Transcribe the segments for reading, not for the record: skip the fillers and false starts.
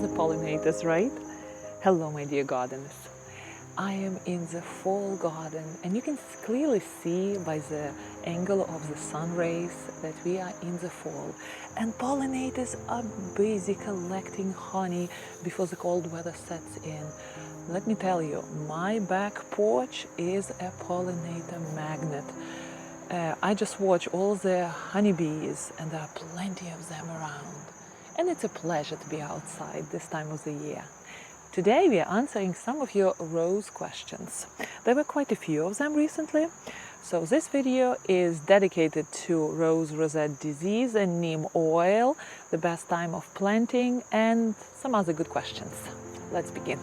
the pollinators, right? Hello, my dear gardeners. I am in the fall garden, and you can clearly see by the angle of the sun rays that we are in the fall. And pollinators are busy collecting honey before the cold weather sets in. Let me tell you, my back porch is a pollinator magnet. I just watch all the honeybees, and there are plenty of them around. And it's a pleasure to be outside this time of the year. Today we are answering some of your rose questions. There were quite a few of them recently. So this video is dedicated to rose rosette disease and neem oil, the best time of planting, and some other good questions. Let's begin.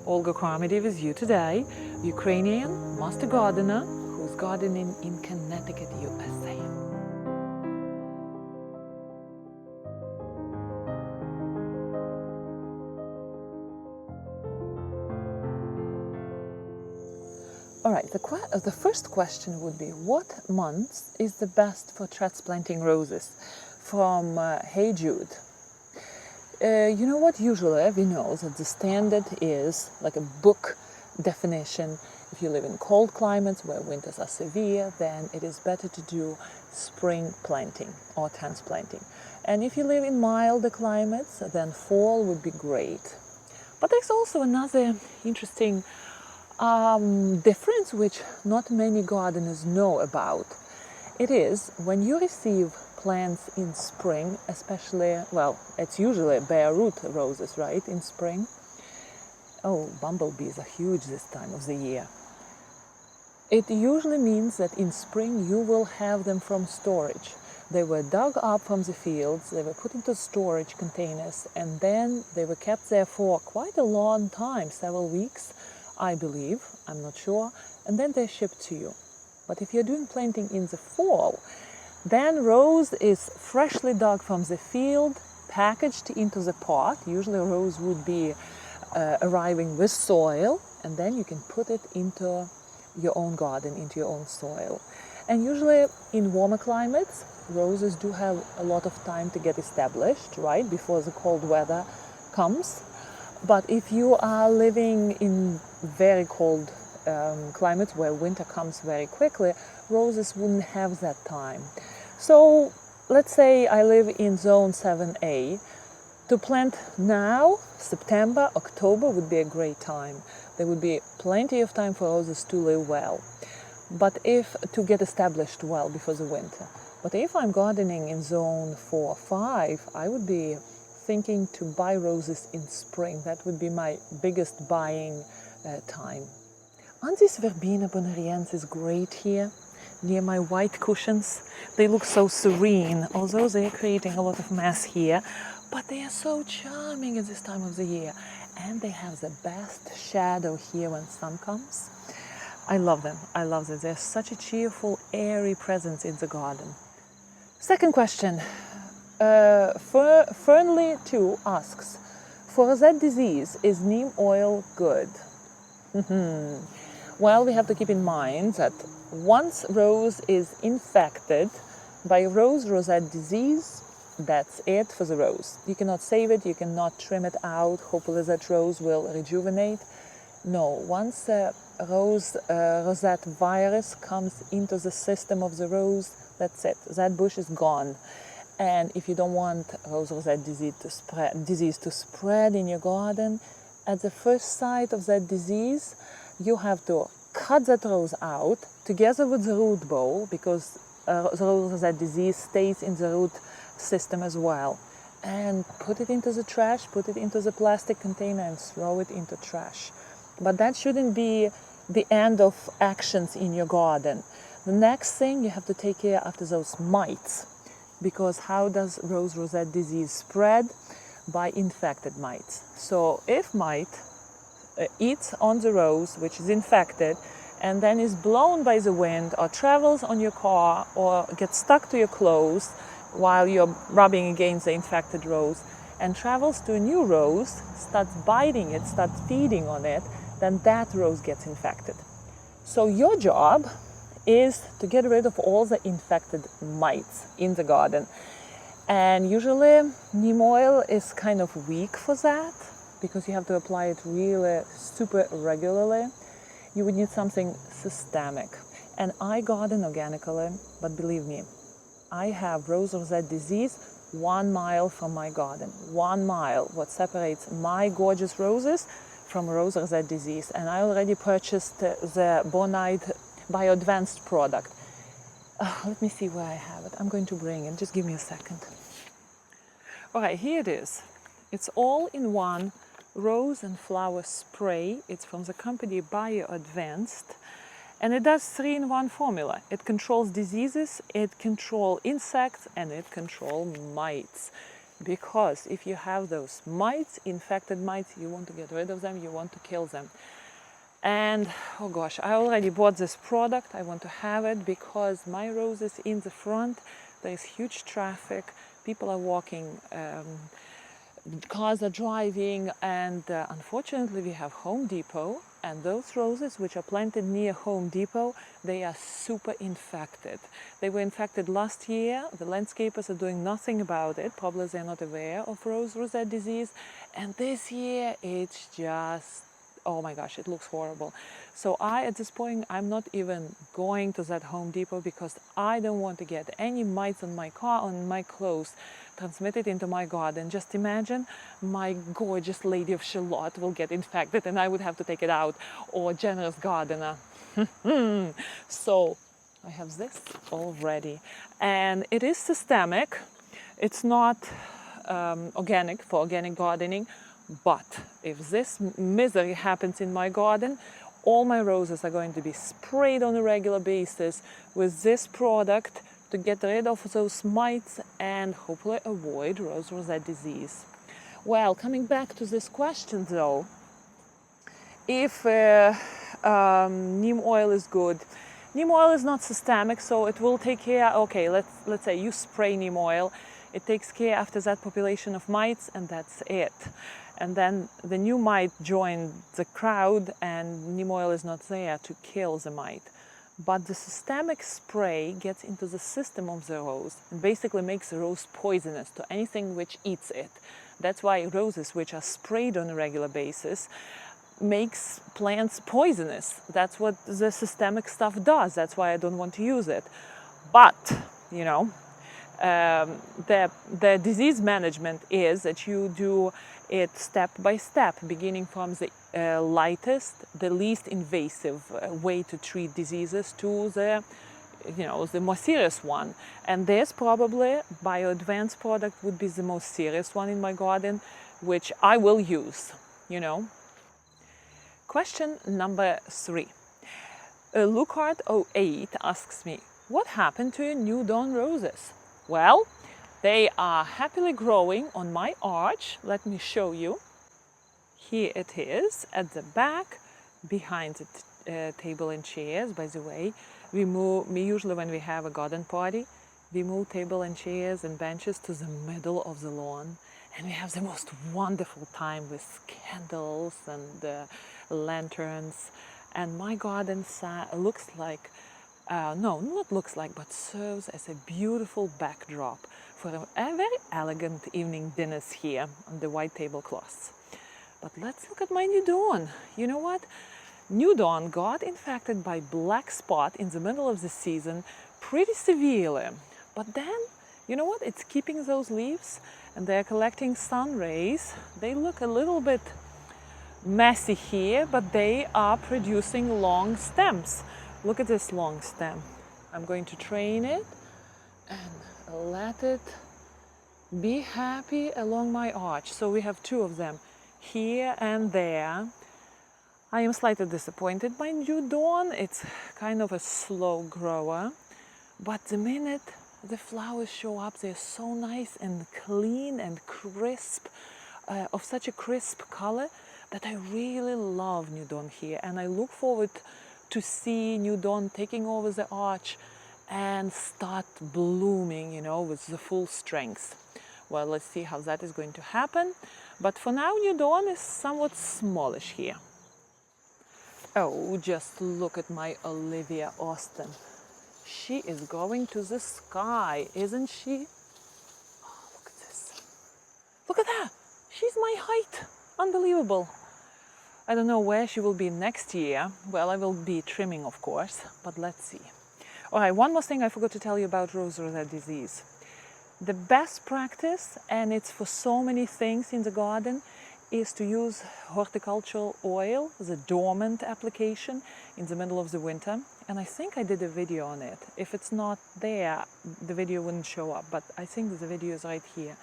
Olga Carmody with you today, Ukrainian master gardener who's gardening in Connecticut, USA. All right, the first question would be, what month is the best for transplanting roses? From Hey Jude. You know what, usually we know that the standard is like a book definition. If you live in cold climates where winters are severe, then it is better to do spring planting or transplanting. And if you live in milder climates, then fall would be great. But there's also another interesting difference which not many gardeners know about. It is when you receive plants in spring, especially, well, it's usually bare root roses, right, in spring. Oh, bumblebees are huge this time of the year. It usually means that in spring you will have them from storage. They were dug up from the fields, they were put into storage containers, and then they were kept there for quite a long time, several weeks, I believe, I'm not sure, and then they're shipped to you. But if you're doing planting in the fall, then rose is freshly dug from the field, packaged into the pot. Usually rose would be arriving with soil, and then you can put it into your own garden, into your own soil. And usually in warmer climates, roses do have a lot of time to get established, right, before the cold weather comes. But if you are living in very cold climates where winter comes very quickly, roses wouldn't have that time. So let's say I live in zone 7A. To plant now, September, October would be a great time. There would be plenty of time for roses to live well, but if to get established well before the winter. But if I'm gardening in zone 4, 5, I would be thinking to buy roses in spring. That would be my biggest buying time. Anthis verbena bonariensis is great here, near my white cushions. They look so serene, although they are creating a lot of mess here, but they are so charming at this time of the year. And they have the best shadow here when sun comes. I love them. I love them. They're such a cheerful, airy presence in the garden. Second question. Fernley 2 asks, for rosette disease, is neem oil good? Well, we have to keep in mind that once rose is infected by rose rosette disease, that's it for the rose. You cannot save it, you cannot trim it out, hopefully that rose will rejuvenate. No, once the rose rosette virus comes into the system of the rose, that's it, that bush is gone. And if you don't want rose rosette disease to spread in your garden, at the first sight of that disease, you have to cut that rose out together with the root ball, because the rose rosette disease stays in the root system as well, and put it into the trash, put it into the plastic container and throw it into trash. But that shouldn't be the end of actions in your garden. The next thing, you have to take care after those mites, because how does rose rosette disease spread? By infected mites. So if mite eats on the rose which is infected and then is blown by the wind or travels on your car or gets stuck to your clothes while you're rubbing against the infected rose and travels to a new rose, starts biting it, starts feeding on it, then that rose gets infected. So your job is to get rid of all the infected mites in the garden. And usually neem oil is kind of weak for that because you have to apply it really super regularly. You would need something systemic. And I garden organically, but believe me, I have rose rosette disease 1 mile from my garden. 1 mile, what separates my gorgeous roses from rose rosette disease. And I already purchased the Bonide bio-advanced product. Let me see where I have it. I'm going to bring it. Just give me a second. All right, here it is. It's all in one rose and flower spray. It's from the company bio-advanced. And it does 3-in-1 formula. It controls diseases, it controls insects, and it controls mites. Because if you have those mites, infected mites, you want to get rid of them, you want to kill them. And oh gosh, I already bought this product. I want to have it because my roses in the front, there is huge traffic. People are walking, cars are driving, and unfortunately we have Home Depot, and those roses which are planted near Home Depot, they are super infected. They were infected last year. The landscapers are doing nothing about it. Probably they're not aware of rose rosette disease. And this year it's just, oh my gosh, it looks horrible. So at this point, I'm not even going to that Home Depot because I don't want to get any mites on my car, on my clothes, transmitted into my garden. Just imagine my gorgeous Lady of Shalott will get infected and I would have to take it out, or Generous Gardener. So I have this already. And it is systemic. It's not organic for organic gardening. But if this misery happens in my garden, all my roses are going to be sprayed on a regular basis with this product to get rid of those mites and hopefully avoid rose rosette disease. Well, coming back to this question though, if neem oil is good, neem oil is not systemic, so it will take care. Okay, let's say you spray neem oil, it takes care after that population of mites, and that's it. And then the new mite joined the crowd and neem oil is not there to kill the mite. But the systemic spray gets into the system of the rose and basically makes the rose poisonous to anything which eats it. That's why roses which are sprayed on a regular basis makes plants poisonous. That's what the systemic stuff does. That's why I don't want to use it. But, you know, the disease management is that you do it step by step, beginning from the lightest, the least invasive way to treat diseases to the, you know, the more serious one. And this probably bio-advanced product would be the most serious one in my garden, which I will use, you know. Question number 3. Lucard08 asks me, what happened to your New Dawn roses? Well, they are happily growing on my arch. Let me show you. Here it is at the back, behind the table and chairs. By the way, we usually when we have a garden party, we move table and chairs and benches to the middle of the lawn. And we have the most wonderful time with candles and lanterns. And my garden looks like, no, not looks like, but serves as a beautiful backdrop for a very elegant evening dinners here on the white tablecloths. But let's look at my New Dawn. You know what? New Dawn got infected by black spot in the middle of the season pretty severely. But then, you know what? It's keeping those leaves and they're collecting sun rays. They look a little bit messy here, but they are producing long stems. Look at this long stem. I'm going to train it and let it be happy along my arch. So we have 2 of them here and there. I am slightly disappointed by New Dawn. It's kind of a slow grower, but the minute the flowers show up, they're so nice and clean and crisp, of such a crisp color that I really love New Dawn here. And I look forward to see New Dawn taking over the arch and start blooming, you know, with the full strength. Well, let's see how that is going to happen. But for now, New Dawn is somewhat smallish here. Oh, just look at my Olivia Austin. She is going to the sky, isn't she? she's my height. Unbelievable. I don't know where she will be next year. Well, I will be trimming, of course, but let's see. All right, one more thing I forgot to tell you about rose rosette disease. The best practice, and it's for so many things in the garden, is to use horticultural oil, the dormant application, in the middle of the winter. And I think I did a video on it. If it's not there, the video wouldn't show up, but I think the video is right here.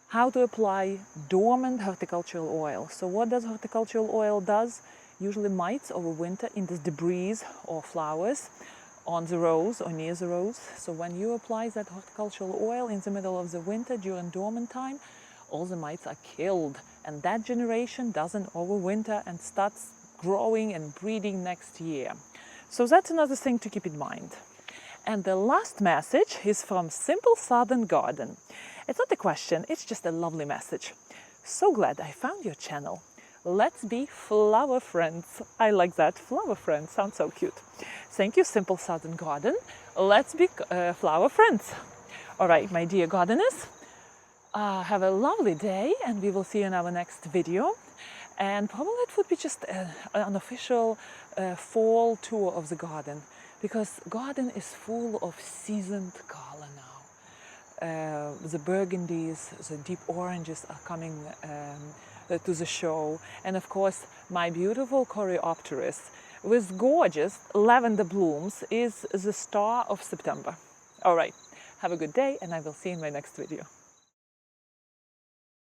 How to apply dormant horticultural oil. So what does horticultural oil does? Usually mites over winter in the debris or flowers on the rose or near the rose. So when you apply that horticultural oil in the middle of the winter during dormant time, all the mites are killed, and that generation doesn't overwinter and starts growing and breeding next year. So that's another thing to keep in mind. And the last message is from Simple Southern Garden. It's not a question, it's just a lovely message. So glad I found your channel. Let's be flower friends. I like that, flower friends, sounds so cute. Thank you, Simple Southern Garden. Let's be flower friends. All right, my dear gardeners, have a lovely day, and we will see you in our next video. And probably it would be just an unofficial fall tour of the garden, because garden is full of seasoned color now. The burgundies, the deep oranges are coming to the show, and of course my beautiful coreopteris with gorgeous lavender blooms is the star of September. All right, have a good day, and I will see you in my next video.